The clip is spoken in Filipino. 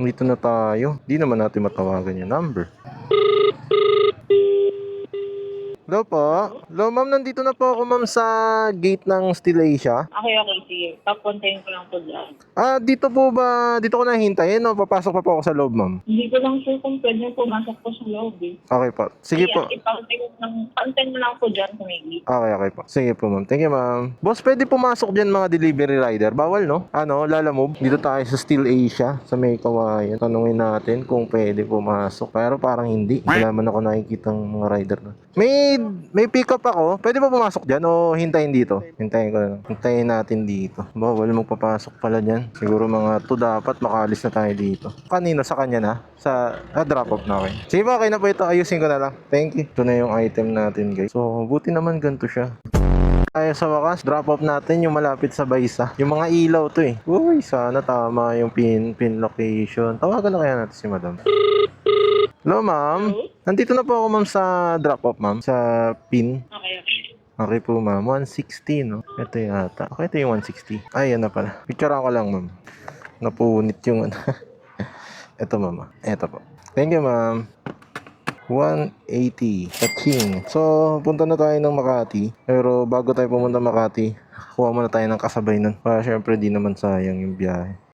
Dito na tayo. Di naman natin matawagan yung number. Hello po. Hello ma'am, nandito na po ako ma'am sa gate ng Still Asia. Okay, okay, sige. Papuntahin ko lang po dyan. Dito po ba, dito ko na hintayin o papasok pa po ako sa loob ma'am? Hindi ko lang sure kung pwede pumasok po sa loob eh. Okay po. Sige po. Papuntahin mo lang po dyan sa may gate. Okay po. Sige po ma'am. Thank you ma'am. Boss, pwede pumasok dyan mga delivery rider. Bawal no? Lalamove. Dito tayo sa Still Asia, sa may kawayan. Tanungin natin kung pwede pumasok. Pero parang hindi. Wala man ako nakikitang mga rider na. May pick up ako. Pwede ba pumasok dyan o hintayin dito? Hintayin ko na lang. Hintayin natin dito. Bawal magpapasok pala dyan. Siguro mga 2 dapat makaalis na tayo dito. Kanino? Sa kanya na? Drop off na okay. Sige ba, okay na po ito. Ayusin ko na lang. Thank you. Ito na yung item natin guys. So, buti naman ganito siya. Tayo sa wakas, drop off natin yung malapit sa Baysa. Yung mga ilaw to eh. Uy, sana tama yung pin location. Tawagan na kaya natin si madam. Hello ma'am. Nandito na po ako ma'am sa drop off ma'am. Sa pin. Okay, okay. Okay po ma'am. 160 no? Ito yata. Okay, ito yung 160. Ay, yan na pala. Picture ako lang ma'am. Napunit yung ano. Ito ma'am. Ito po. Thank you ma'am. 180 Kaching. So, punta na tayo ng Makati. Pero bago tayo pumunta Makati, kuha muna tayo ng kasabay nun. Para syempre di naman sayang yung biyahe.